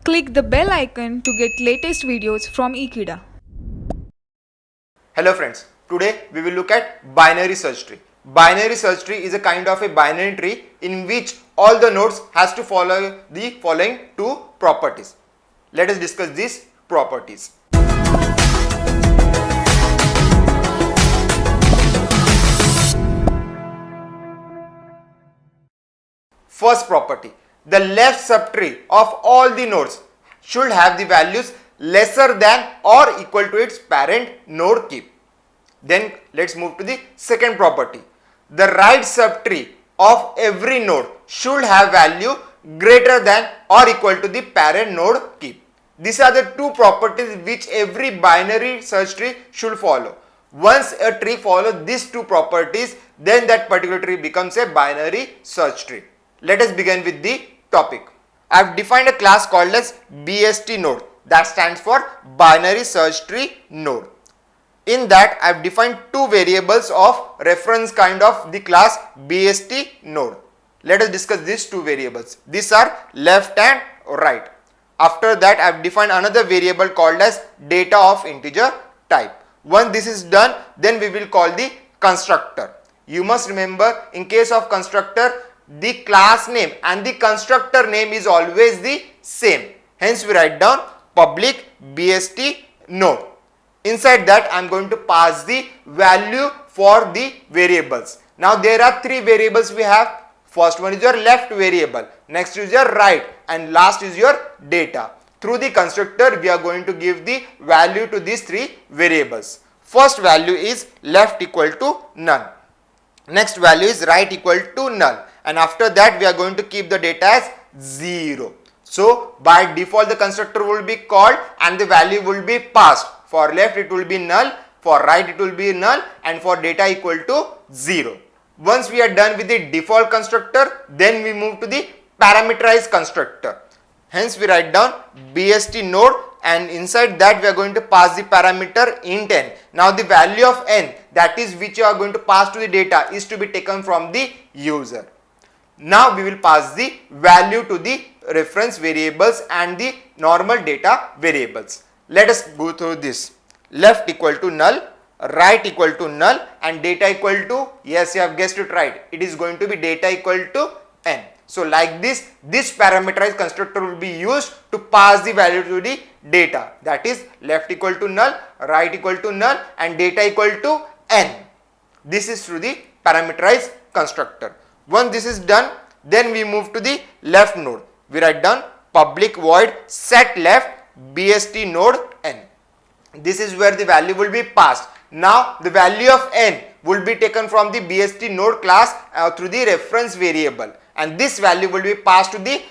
Click the bell icon to get latest videos from Ekeeda. Hello friends, today we will look at binary search tree. Binary search tree is a kind of a binary tree in which all the nodes has to follow the following two properties. Let us discuss these properties. First property, the left subtree of all the nodes should have the values lesser than or equal to its parent node keep. Then let's move to the second property. The right subtree of every node should have value greater than or equal to the parent node keep. These are the two properties which every binary search tree should follow. Once a tree follows these two properties, then that particular tree becomes a binary search tree. Let us begin with the topic. I have defined a class called as BST node, that stands for binary search tree node. In that I have defined two variables of reference kind of the class BST node. Let us discuss these two variables. These are left and right. After that I have defined another variable called as data of integer type. Once this is done, then we will call the constructor. You must remember, in case of constructor, the class name and the constructor name is always the same. Hence we write down public BST node. Inside that I am going to pass the value for the variables. Now there are three variables we have. First one is your left variable, next is your right, and last is your data. Through the constructor we are going to give the value to these three variables. First value is left equal to none. Next value is right equal to null, and after that we are going to keep the data as 0. So by default the constructor will be called and the value will be passed. For left it will be null, for right it will be null, and for data equal to 0. Once we are done with the default constructor, then we move to the parameterized constructor. Hence we write down BST node, and inside that we are going to pass the parameter int n. Now the value of n, that is which you are going to pass to the data, is to be taken from the user. Now we will pass the value to the reference variables and the normal data variables. Let us go through this. Left equal to null, right equal to null, and data equal to, yes, you have guessed it right, it is going to be data equal to n. So like this parameterized constructor will be used to pass the value to the data, that is left equal to null, right equal to null, and data equal to n. This is through the parameterized constructor. Once this is done, then we move to the left node. We write down public void set left BST node n. This is where the value will be passed. Now the value of n will be taken from the BST node class through the reference variable, and this value will be passed to the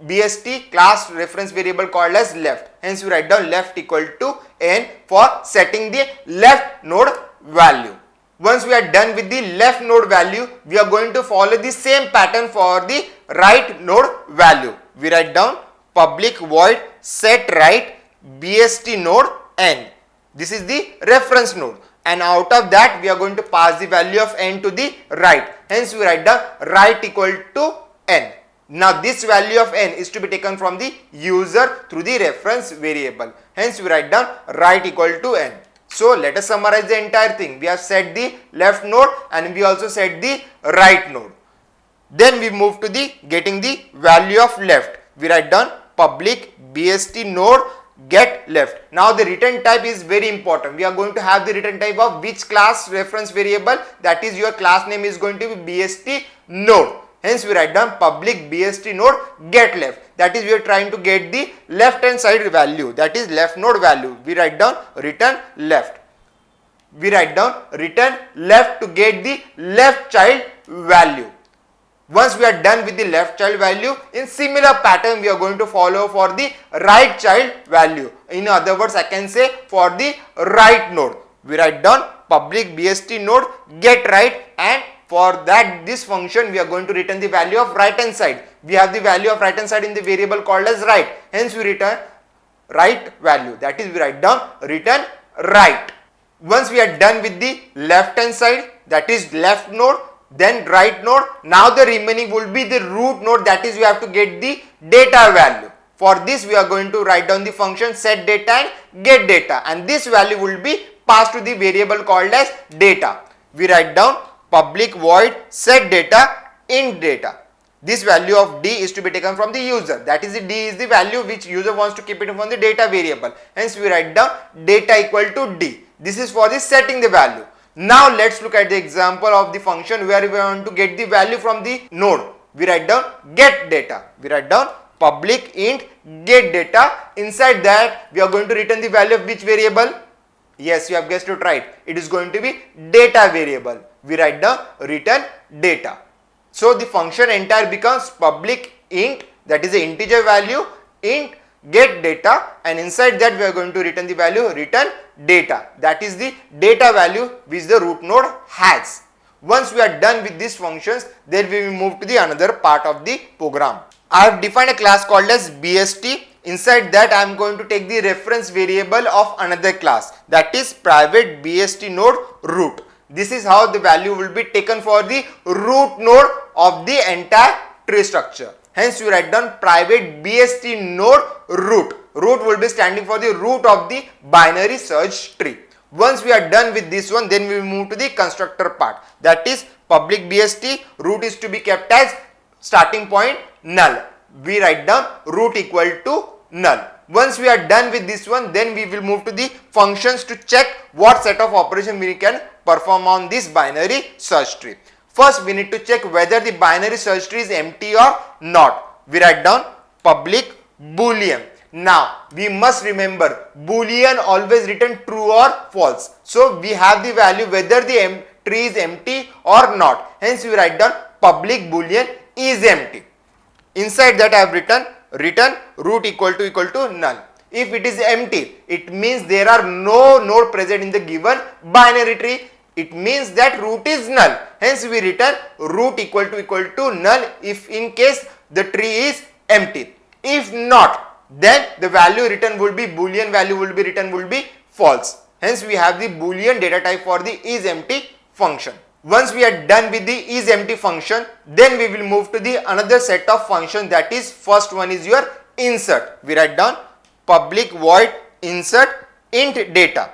BST class reference variable called as left. Hence we write down left equal to n for setting the left node value. Once we are done with the left node value, we are going to follow the same pattern for the right node value. We write down public void set right BST node n. This is the reference node, and out of that we are going to pass the value of n to the right. Hence we write down right equal to n. Now this value of n is to be taken from the user through the reference variable. Hence we write down right equal to n. So let us summarize the entire thing. We have set the left node and we also set the right node. Then we move to the getting the value of left. We write down public BST node get left. Now the return type is very important. We are going to have the return type of which class reference variable, that is your class name is going to be BST node. Hence we write down public BST node get left. That is we are trying to get the left hand side value, that is left node value. We write down return left. We write down return left to get the left child value. Once we are done with the left child value, in similar pattern we are going to follow for the right child value. In other words, I can say for the right node, we write down public BST node get right, and for that this function we are going to return the value of right hand side. We have the value of right hand side in the variable called as right. Hence we return right value, that is we write down return right. Once we are done with the left hand side, that is left node, then right node, now the remaining will be the root node, that is we have to get the data value. For this we are going to write down the function set data and get data, and this value will be passed to the variable called as data. We write down public void set data int data. This value of d is to be taken from the user, that is the d is the value which user wants to keep it from the data variable, hence we write down data equal to d. This is for the setting the value. Now let's look at the example of the function where we want to get the value from the node. We write down get data. We write down public int get data. Inside that we are going to return the value of which variable? Yes, you have guessed it right. It is going to be data variable. We write down return data. So the function entire becomes public int, that is the integer value, int get data, and inside that we are going to return the value return data, that is the data value which the root node has. Once we are done with these functions, then we will move to the another part of the program. I have defined a class called as BST. Inside that I am going to take the reference variable of another class, that is private BST node root. This is how the value will be taken for the root node of the entire tree structure. Hence we write down private BST node root. Root will be standing for the root of the binary search tree. Once we are done with this one, then we will move to the constructor part, that is public BST root is to be kept as starting point null. We write down root equal to null. Once we are done with this one, then we will move to the functions to check what set of operation we can perform on this binary search tree. First we need to check whether the binary search tree is empty or not. We write down public boolean. Now we must remember boolean always return true or false. So we have the value whether the tree is empty or not. Hence we write down public boolean is empty. Inside that I have written return root equal to null. If it is empty, it means there are no node present in the given binary tree. It means that root is null. Hence we return root equal to null if in case the tree is empty. If not, then the value written will be boolean value will be written will be false. Hence we have the boolean data type for the is empty function. Once we are done with the is empty function, then we will move to the another set of functions, that is first one is your insert. We write down public void insert int data.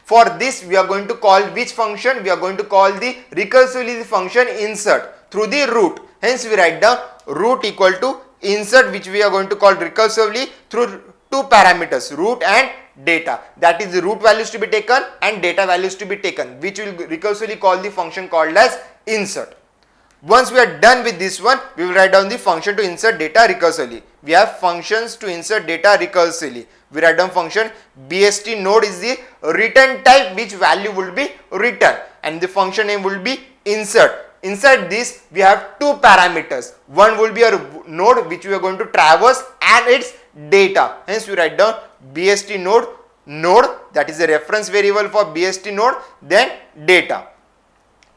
For this we are going to call which function? We are going to call the recursively function insert through the root. Hence we write down root equal to insert, which we are going to call recursively through two parameters, root and data, that is the root values to be taken and data values to be taken, which will recursively call the function called as insert. Once we are done with this one, we will write down the function to insert data recursively. We have functions to insert data recursively. We write down function BST node is the return type which value will be returned, and the function name will be insert. Inside this we have two parameters. One will be a node which we are going to traverse and its data. Hence we write down BST node, that is a reference variable for BST node, then data.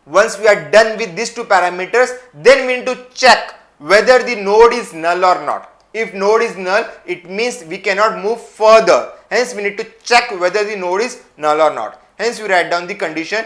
Once we are done with these two parameters, then we need to check whether the node is null or not. If node is null, it means we cannot move further. Hence we need to check whether the node is null or not. Hence we write down the condition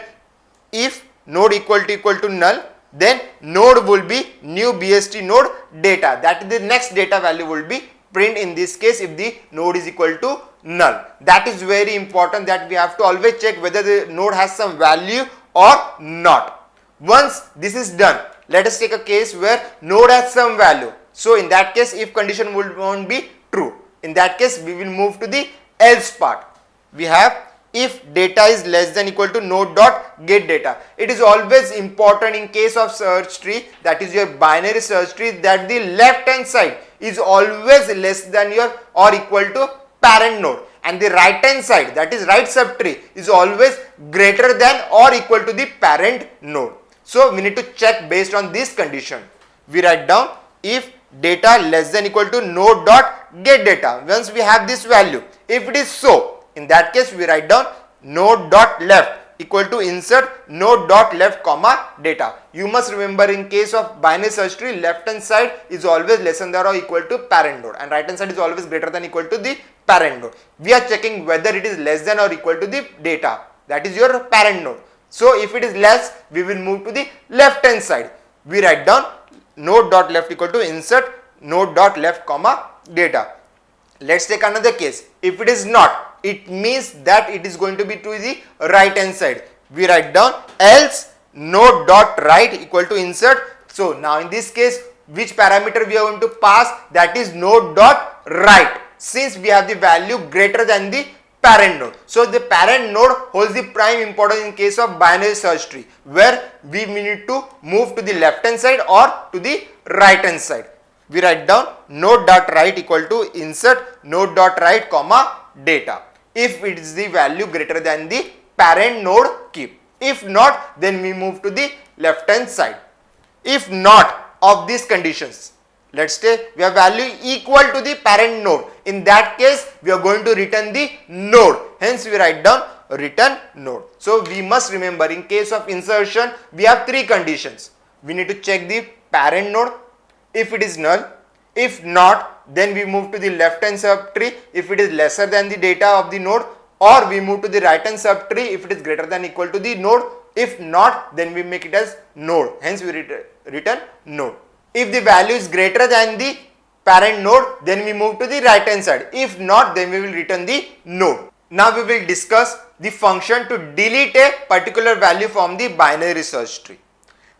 if node equal to null, then node will be new BST node data, that is the next data value will be print in this case if the node is equal to null. That is very important, that we have to always check whether the node has some value or not. Once this is done, let us take a case where node has some value. So in that case, if condition won't be true, in that case we will move to the else part. We have if data is less than equal to node dot get data. It is always important in case of search tree, that is your binary search tree, that the left hand side is always less than your or equal to parent node, and the right hand side, that is right subtree, is always greater than or equal to the parent node. So we need to check based on this condition. We write down if data less than equal to node dot get data. Once we have this value, if it is so, in that case we write down node dot left equal to insert node dot left comma data. You must remember in case of binary search tree, left hand side is always less than or equal to parent node, and right hand side is always greater than equal to the parent node. We are checking whether it is less than or equal to the data, that is your parent node. So if it is less, we will move to the left hand side. We write down node dot left equal to insert node dot left comma data. Let's take another case. If it is not, it means that it is going to be to the right hand side. We write down else node dot right equal to insert. So now in this case, which parameter we are going to pass? That is node dot right, since we have the value greater than the parent node. So the parent node holds the prime importance in case of binary search tree, where we need to move to the left hand side or to the right hand side. We write down node dot right equal to insert node dot right comma data if it is the value greater than the parent node keep. If not, then we move to the left hand side. If not of these conditions, let's say we have value equal to the parent node. In that case, we are going to return the node. Hence, we write down return node. So, we must remember in case of insertion, we have three conditions. We need to check the parent node. If it is null, if not, then we move to the left hand subtree if it is lesser than the data of the node, or we move to the right hand subtree if it is greater than equal to the node. If not, then we make it as node. Hence, we return node. If the value is greater than the parent node, then we move to the right hand side. If not, then we will return the node. Now we will discuss the function to delete a particular value from the binary search tree.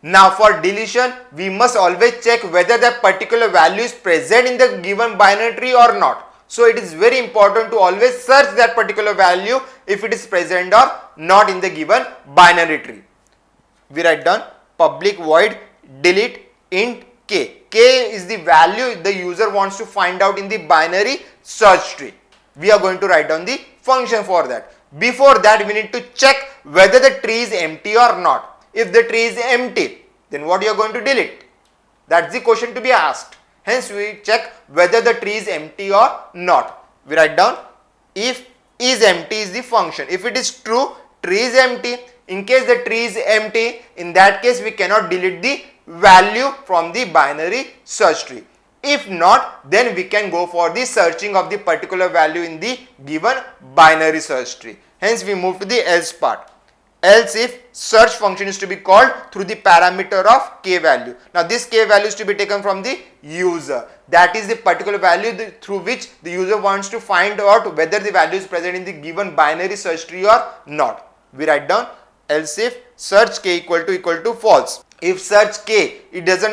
Now for deletion, we must always check whether that particular value is present in the given binary tree or not. So it is very important to always search that particular value if it is present or not in the given binary tree. We write down public void delete int k. K is the value the user wants to find out in the binary search tree. We are going to write down the function for that. Before that, we need to check whether the tree is empty or not. If the tree is empty, then what you are going to delete? That's the question to be asked. Hence, we check whether the tree is empty or not. We write down if is empty is the function. If it is true, tree is empty. In case the tree is empty, in that case we cannot delete the value from the binary search tree. If not, then we can go for the searching of the particular value in the given binary search tree. Hence, we move to the else part. Else if search function is to be called through the parameter of k value. Now this k value is to be taken from the user. That is the particular value through which the user wants to find out whether the value is present in the given binary search tree or not. We write down else if search k equal to false. If search k it doesn't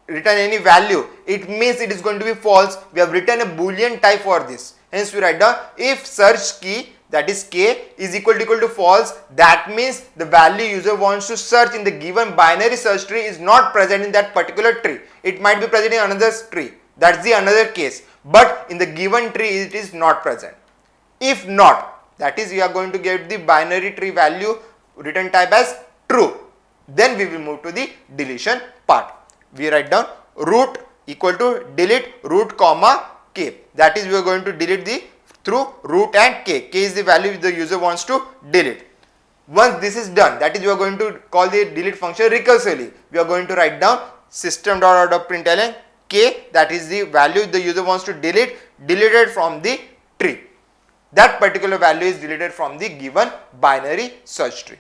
return any value, it means it is going to be false. We have written a boolean type for this. Hence we write down if search key, that is k, is equal to false, that means the value user wants to search in the given binary search tree is not present in that particular tree. It might be present in another tree. That's the another case. But in the given tree it is not present. If not, that is we are going to get the binary tree value return type as true. Then we will move to the deletion part. We write down root equal to delete root comma k. That is we are going to delete the through root and k. K is the value the user wants to delete. Once this is done, that is we are going to call the delete function recursively. We are going to write down system.out.println k, that is the value the user wants to delete, deleted from the tree. That particular value is deleted from the given binary search tree.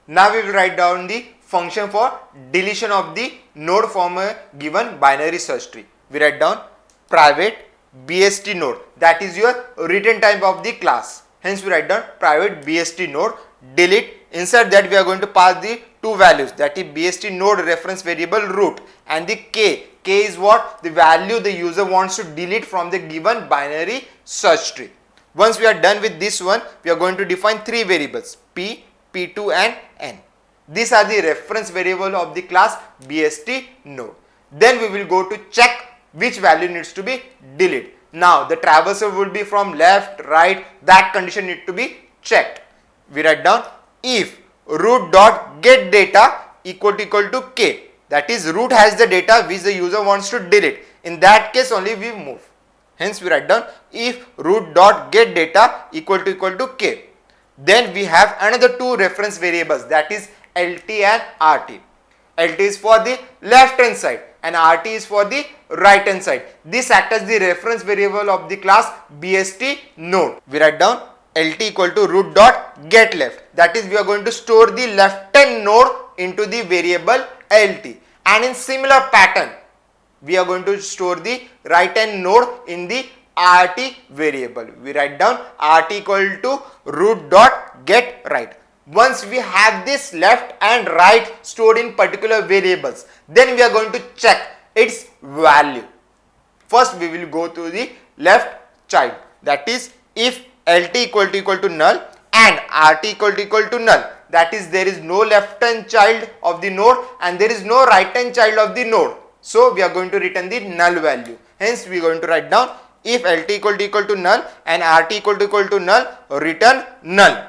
Now we will write down the function for deletion of the node from a given binary search tree. We write down private BST node, that is your return type of the class. Hence we write down private BST node delete. Inside that we are going to pass the two values, that is BST node reference variable root and the k. K is what? The value the user wants to delete from the given binary search tree. Once we are done with this one, we are going to define three variables p, p2 and n. These are the reference variable of the class BST node. Then we will go to check which value needs to be deleted. Now the traversal will be from left, right, that condition need to be checked. We write down if root dot get data equal to k, that is root has the data which the user wants to delete. In that case only we move. Hence we write down if root dot get data equal to k. Then we have another two reference variables, that is LT and RT. LT is for the left hand side and RT is for the right hand side. This acts as the reference variable of the class BST node. We write down LT equal to root dot get left. That is we are going to store the left hand node into the variable LT. And in similar pattern, we are going to store the right hand node in the rt variable. We write down rt equal to root dot get right. Once we have this left and right stored in particular variables, then we are going to check its value. First we will go to the left child, that is if lt equal to null and rt equal to null, that is there is no left hand child of the node and there is no right hand child of the node. So we are going to return the null value. Hence we are going to write down if lt equal to null and rt equal to null, return null.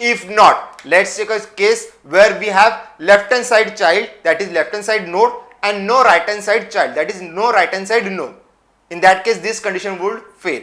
If not, let's take a case where we have left hand side child, that is left hand side node, and no right hand side child, that is no right hand side node. In that case this condition would fail.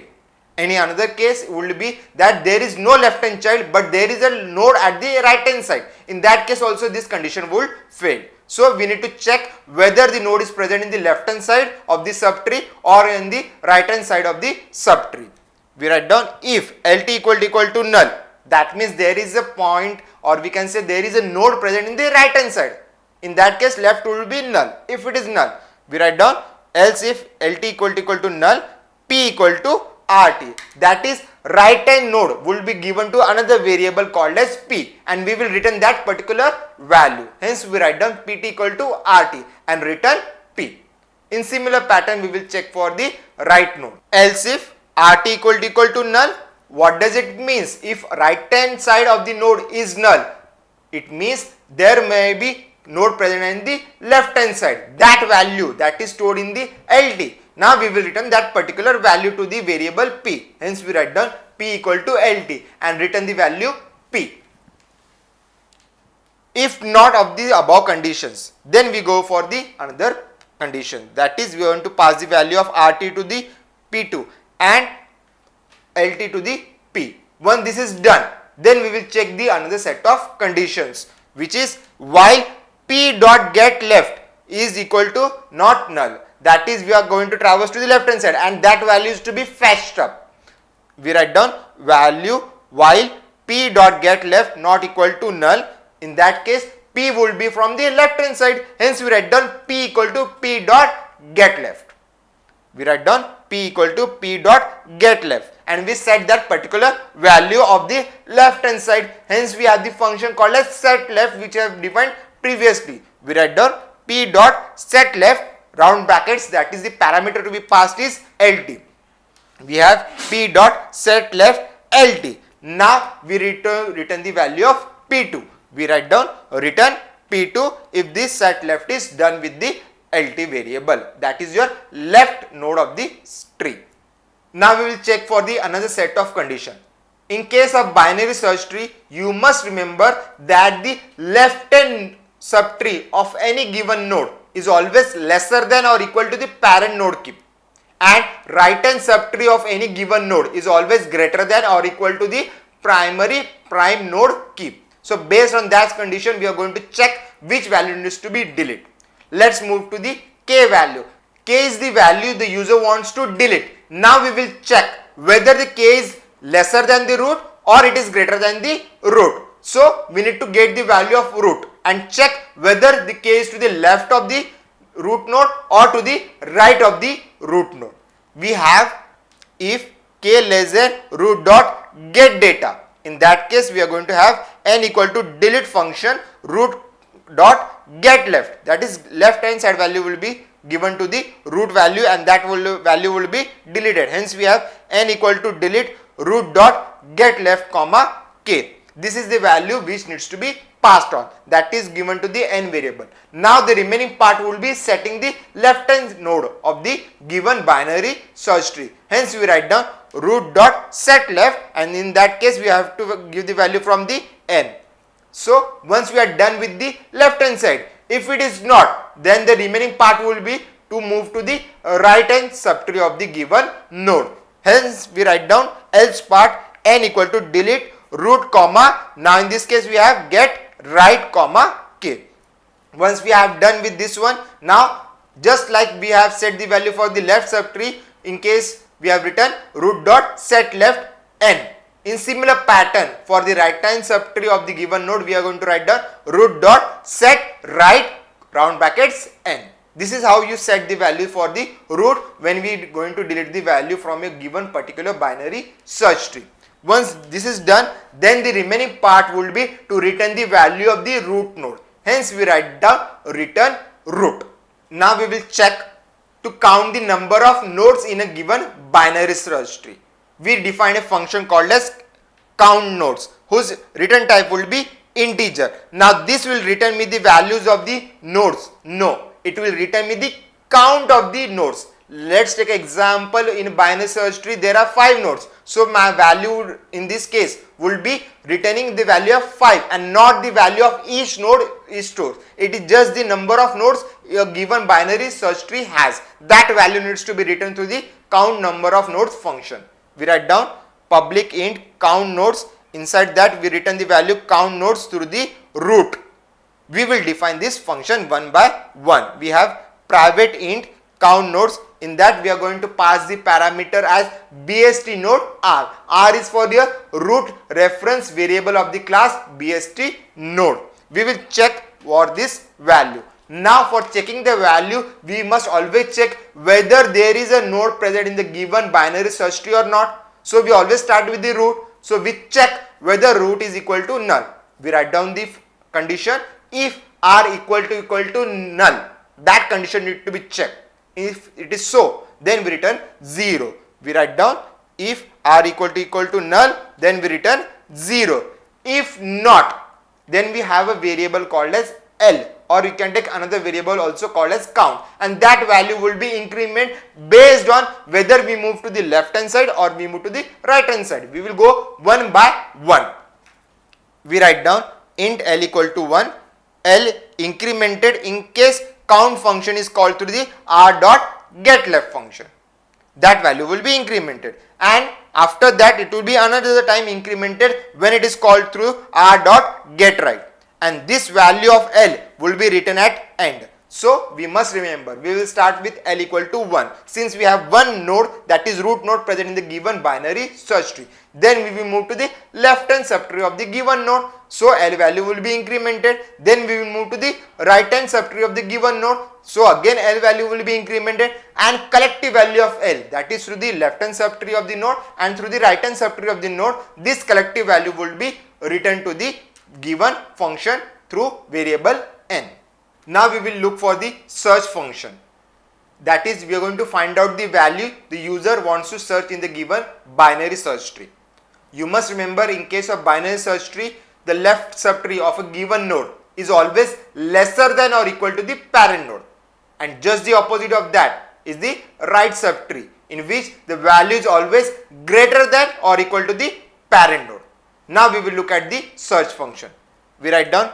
Any another case would be that there is no left hand child but there is a node at the right hand side. In that case also this condition would fail. So we need to check whether the node is present in the left hand side of the subtree or in the right hand side of the subtree. We write down if lt equal to null, that means there is a point, or we can say there is a node present in the right hand side. In that case left will be null. If it is null, we write down else if lt equal to null, p equal to rt, that is right hand node will be given to another variable called as p and we will return that particular value. Hence we write down pt equal to rt and return p. In similar pattern we will check for the right node. Else if rt equal to null, what does it means? If right hand side of the node is null, it means there may be node present in the left hand side. That value that is stored in the lt. Now we will return that particular value to the variable p. Hence we write down p equal to lt and return the value p. If not of the above conditions, then we go for the another condition, that is we want to pass the value of rt to the p2 and lt to the p. Once this is done, then we will check the another set of conditions, which is while p dot get left is equal to not null, that is we are going to traverse to the left hand side and that value is to be fetched up. We write down value while p dot get left not equal to null. In that case p will be from the left hand side, hence we write down p equal to p dot get left. We write down p equal to p dot get left and we set that particular value of the left hand side. Hence we have the function called as set left, which I have defined previously. We write down p dot set left round brackets, that is the parameter to be passed is lt. We have p dot set left lt. Now we return the value of p2. We write down return p2 if this set left is done with the lt variable, that is your left node of the tree. Now we will check for the another set of condition. In case of binary search tree, you must remember that the left hand subtree of any given node is always lesser than or equal to the parent node keep, and right hand subtree of any given node is always greater than or equal to the primary prime node keep. So based on that condition we are going to check which value needs to be deleted. Let's move to the k value. K is the value the user wants to delete. Now we will check whether the k is lesser than the root or it is greater than the root. So we need to get the value of root and check whether the k is to the left of the root node or to the right of the root node. We have if k less than root dot get data. In that case we are going to have n equal to delete function root dot get left, that is left hand side value will be given to the root value and that value will be deleted. Hence we have n equal to delete root dot get left comma k. This is the value which needs to be passed on, that is given to the n variable. Now the remaining part will be setting the left hand node of the given binary search tree. Hence we write down root dot set left and in that case we have to give the value from the n. So once we are done with the left hand side, if it is not, then the remaining part will be to move to the right hand subtree of the given node. Hence we write down else part n equal to delete root comma, now in this case we have get right comma k. Once we have done with this one, now just like we have set the value for the left subtree, in case we have written root dot set left n. In similar pattern for the right hand subtree of the given node we are going to write down root dot set right round brackets n. This is how you set the value for the root when we are going to delete the value from a given particular binary search tree. Once this is done, then the remaining part will be to return the value of the root node. Hence we write down return root. Now we will check to count the number of nodes in a given binary search tree. We define a function called as count nodes, whose return type will be integer. Now this will return me the values of the nodes. No, it will return me the count of the nodes. Let's take an example. In binary search tree there are 5 nodes. So my value in this case will be returning the value of 5 and not the value of each node is stored. It is just the number of nodes a given binary search tree has. That value needs to be written through the count number of nodes function. We write down public int count nodes. Inside that we return the value count nodes through the root. We will define this function one by one. We have private int count nodes. In that we are going to pass the parameter as bst node r. R is for the root reference variable of the class bst node. We will check for this value. Now for checking the value, we must always check whether there is a node present in the given binary search tree or not. So we always start with the root. So we check whether root is equal to null. We write down the condition if r equal to null. That condition need to be checked. If it is so, then we return 0. We write down if r equal to null, then we return 0. If not, then we have a variable called as L, or you can take another variable also called as count, and that value will be increment based on whether we move to the left hand side or we move to the right hand side. We will go one by one. We write down int L equal to 1, L incremented in case count function is called through the r dot get left function. That value will be incremented, and after that it will be another time incremented when it is called through r dot get right, and this value of L will be written at end. So we must remember, we will start with L equal to 1 since we have one node, that is root node, present in the given binary search tree. Then we will move to the left hand subtree of the given node. So L value will be incremented. Then we will move to the right hand subtree of the given node. So again L value will be incremented, and collective value of L, that is through the left hand subtree of the node and through the right hand subtree of the node, this collective value will be returned to the given function through variable n. Now we will look for the search function. That is, we are going to find out the value the user wants to search in the given binary search tree. You must remember, in case of binary search tree, the left subtree of a given node is always lesser than or equal to the parent node, and just the opposite of that is the right subtree, in which the value is always greater than or equal to the parent node. Now we will look at the search function. We write down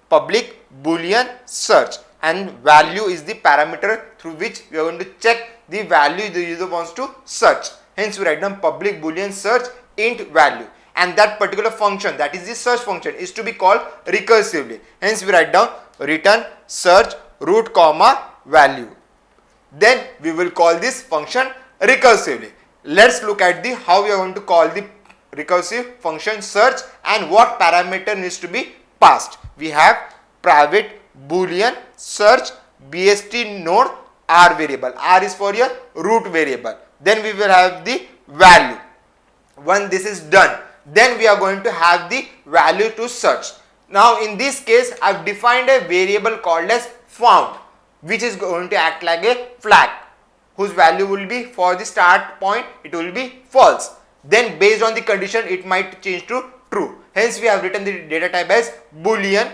public boolean search, and value is the parameter through which we are going to check the value the user wants to search. Hence we write down public boolean search int value, and that particular function, that is the search function, is to be called recursively. Hence we write down return search root comma value. Then we will call this function recursively. Let's look at the how we are going to call the recursive function search and what parameter needs to be passed. We have private boolean search bst node r variable. R is for your root variable. Then we will have the value. When this is done, then we are going to have the value to search. Now in this case, I have defined a variable called as found, which is going to act like a flag, whose value will be, for the start point it will be false. Then based on the condition it might change to true. Hence we have written the data type as boolean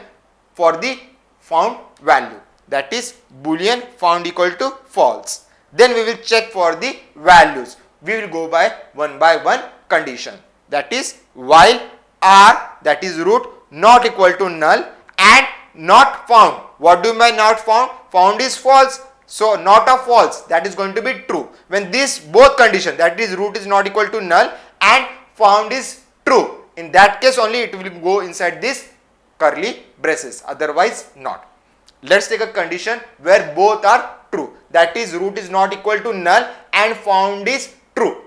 for the found value, that is boolean found equal to false. Then we will check for the values. We will go by one condition, that is while r, that is root, not equal to null and not found. What do you mean not found? Found is false, so not a false, that is going to be true. When this both condition, that is root is not equal to null and found is true, in that case only it will go inside this curly braces, otherwise not. Let's take a condition where both are true, that is root is not equal to null and found is true.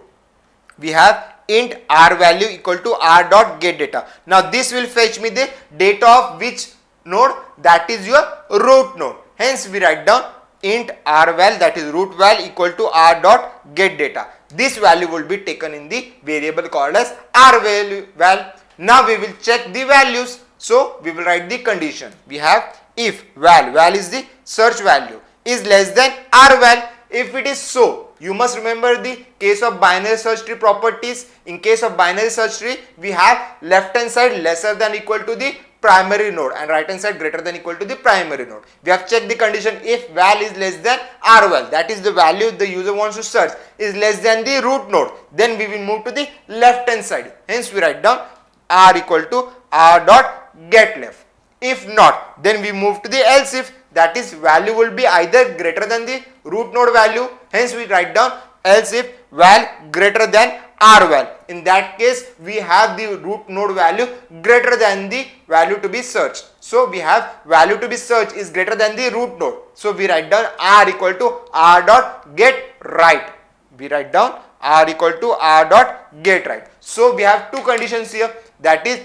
We have int r value equal to r dot get data. Now this will fetch me the data of which node? That is your root node. Hence we write down int rval, that is root val, equal to r dot get data. This value will be taken in the variable called as rval. Now we will check the values. So we will write the condition. We have if val is the search value, is less than rval. If it is so, you must remember the case of binary search tree properties. In case of binary search tree, we have left hand side lesser than equal to the primary node and right hand side greater than equal to the primary node. We have checked the condition if val is less than rval, that is the value the user wants to search, is less than the root node. Then we will move to the left hand side. Hence we write down r equal to r dot get left. If not, then we move to the else if, that is value will be either greater than the root node value. Hence we write down else if val greater than rval. In that case, we have the root node value greater than the value to be searched. So we have value to be searched is greater than the root node. So we write down r equal to r dot get right. We write down r equal to r dot get right. So we have two conditions here, that is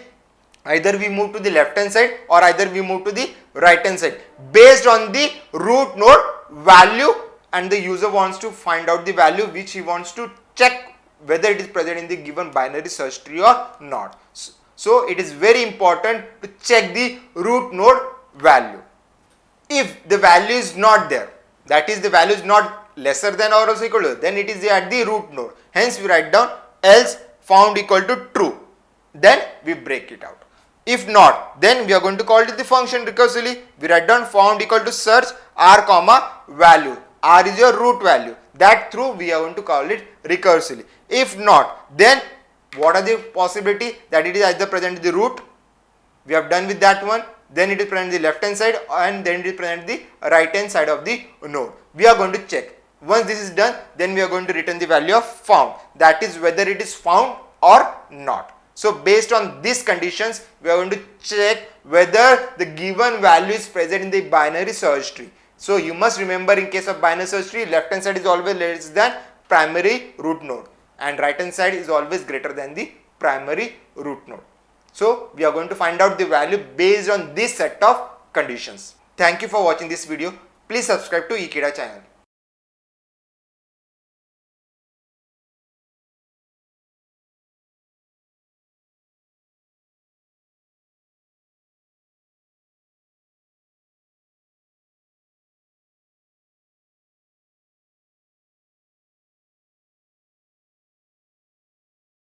either we move to the left hand side or either we move to the right hand side based on the root node value, and the user wants to find out the value which he wants to check whether it is present in the given binary search tree or not. So it is very important to check the root node value. If the value is not there, that is the value is not lesser than or else equal to, then it is at the root node. Hence we write down else found equal to true. Then we break it out. If not, then we are going to call it the function recursively. We write down found equal to search r comma value. R is your root value. That through we are going to call it recursively. If not, then what are the possibility that it is either present in the root? We have done with that one. Then it is present in the left hand side and then it is present in the right hand side of the node. We are going to check. Once this is done, then we are going to return the value of found. That is whether it is found or not. So based on these conditions, we are going to check whether the given value is present in the binary search tree. So you must remember, in case of binary search tree, left hand side is always less than primary root node and right hand side is always greater than the primary root node. So we are going to find out the value based on this set of conditions. Thank you for watching this video. Please subscribe to Ekeeda channel.